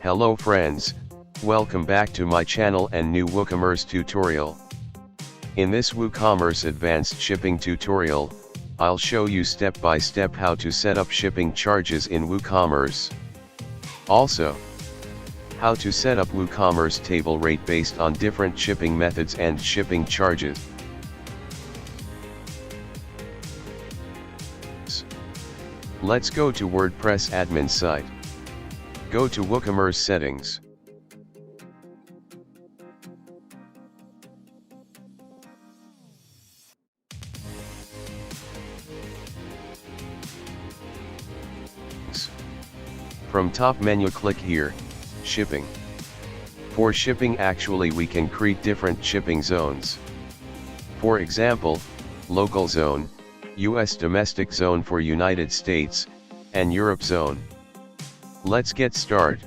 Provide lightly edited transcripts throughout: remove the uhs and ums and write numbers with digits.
Hello friends, welcome back to my channel and new WooCommerce tutorial. In this WooCommerce advanced shipping tutorial, I'll show you step by step how to set up shipping charges in WooCommerce. Also, how to set up WooCommerce table rate based on different shipping methods and shipping charges. Let's go to WordPress admin site. Go to WooCommerce settings. From top menu click here, shipping. For shipping actually we can create different shipping zones. For example, local zone, US domestic zone for United States, and Europe zone. Let's get started.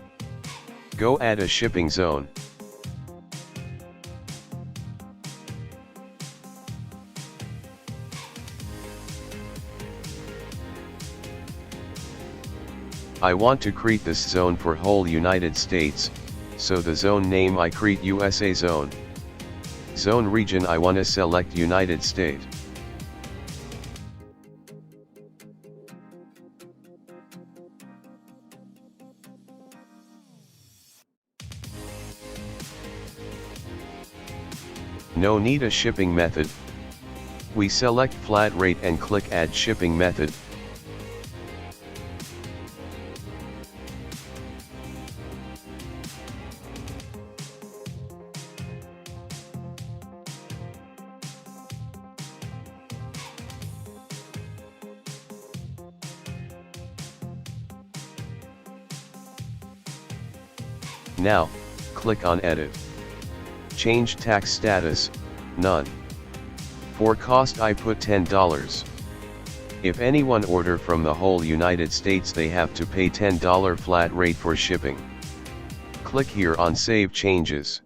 Go add a shipping zone. I want to create this zone for whole United States, so the zone name I create USA zone. Zone region I wanna select United States. No need a shipping method. We select flat rate and click add shipping method. Now, click on edit. Change tax status, none. For cost I put $10. If anyone order from the whole United States they have to pay $10 flat rate for shipping. Click here on save changes.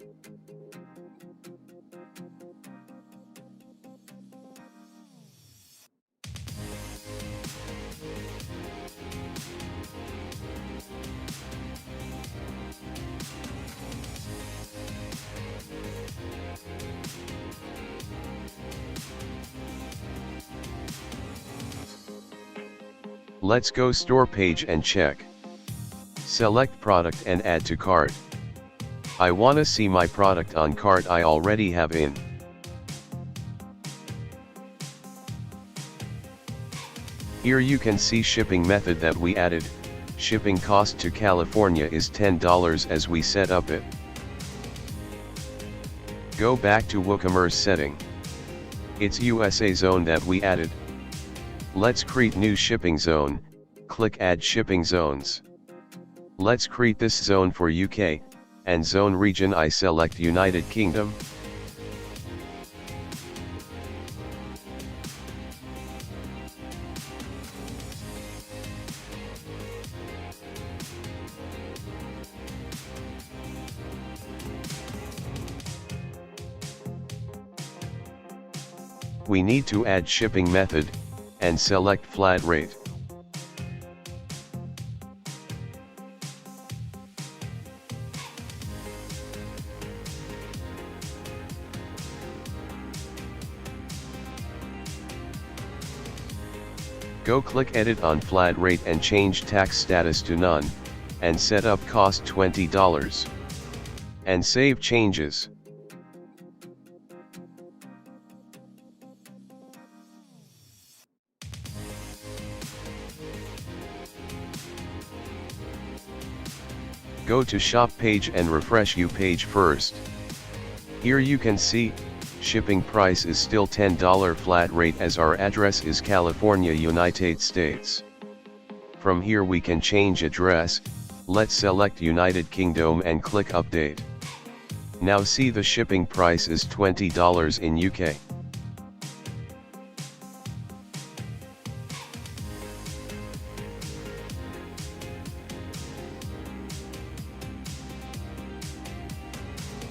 Let's go store page and check. Select product and add to cart. I wanna see my product on cart I already have in. Here you can see shipping method that we added. Shipping cost to California is $10 as we set up it. Go back to WooCommerce setting. It's USA zone that we added. Let's create new shipping zone, click add shipping zones. Let's create this zone for UK, and zone region I select United Kingdom. We need to add shipping method, and select flat rate. Go click edit on flat rate and change tax status to none, and set up cost $20. And save changes. Go to shop page and refresh your page first. Here you can see, shipping price is still $10 flat rate as our address is California, United States. From here we can change address, let's select United Kingdom and click update. Now see the shipping price is $20 in UK.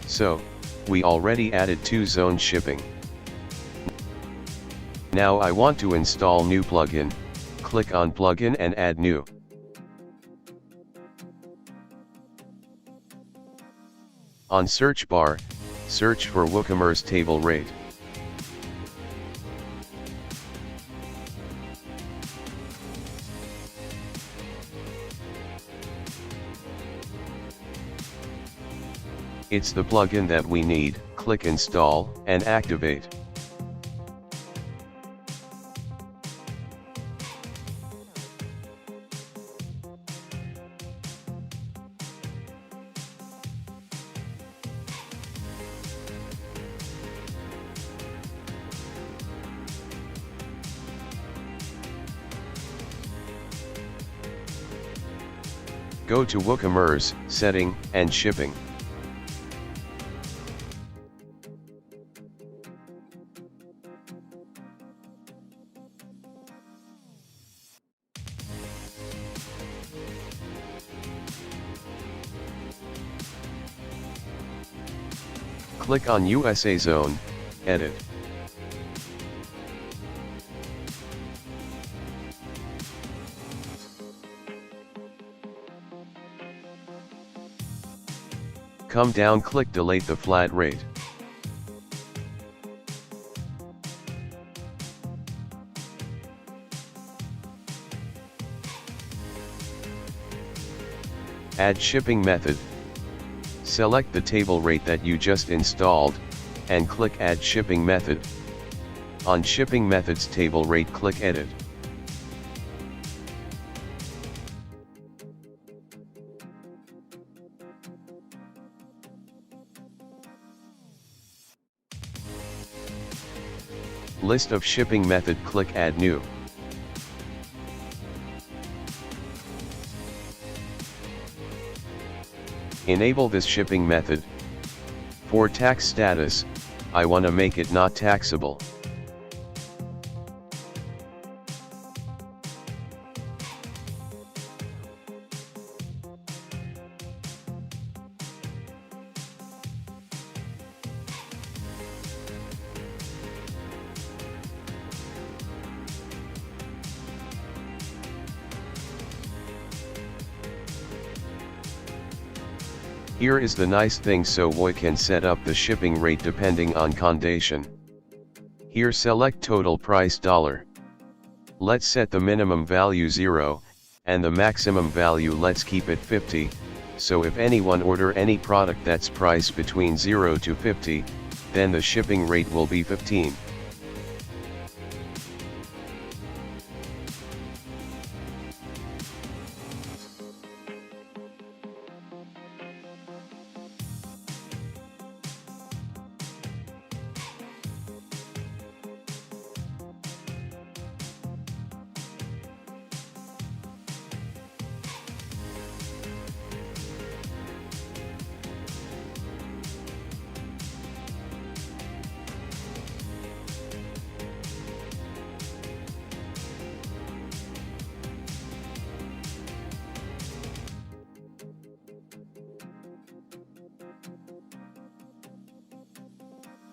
So, we already added 2 zone shipping. Now I want to install new plugin, click on plugin and add new. On search bar, search for WooCommerce table rate. It's the plugin that we need. Click Install and activate. Go to WooCommerce, Setting, and Shipping. Click on USA Zone, Edit. Come down, click Delete the flat rate. Add shipping method. Select the table rate that you just installed, and click Add shipping method. On shipping methods table rate, click Edit. List of shipping method, click Add New. Enable this shipping method. For tax status, I want to make it not taxable. Here is the nice thing, so we can set up the shipping rate depending on condition. Here select total price $. Let's set the minimum value 0, and the maximum value let's keep it 50, so if anyone order any product that's priced between 0 to 50, then the shipping rate will be 15.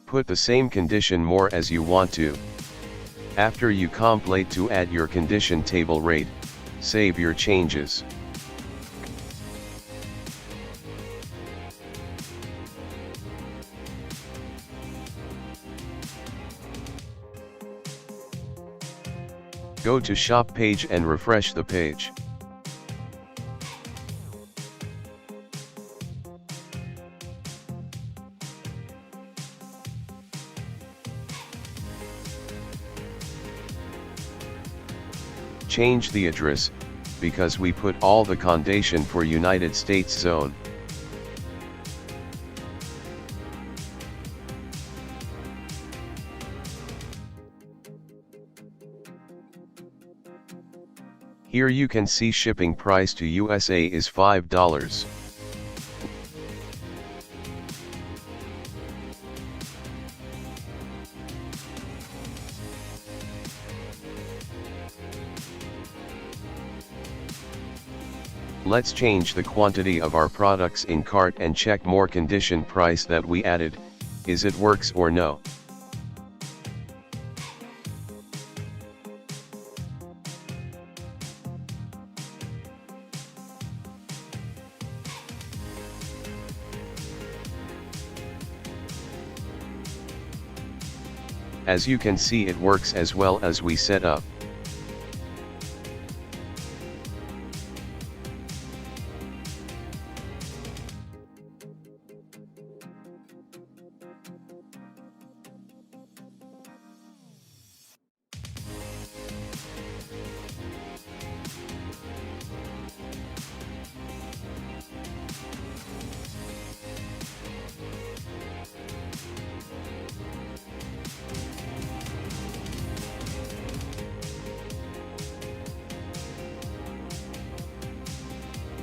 Put the same condition more as you want to. After you complete to add your condition table rate, save your changes. Go to shop page and refresh the page. Change the address, because we put all the condition for United States zone. Here you can see shipping price to USA is $5. Let's change the quantity of our products in cart and check more condition price that we added, is it works or no. As you can see, it works as well as we set up.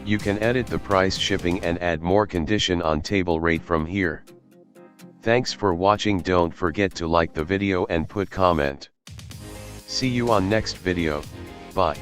You can edit the price, shipping, and add more condition on table rate from here. Thanks for watching. Don't forget to like the video and put comment. See you on next video. Bye.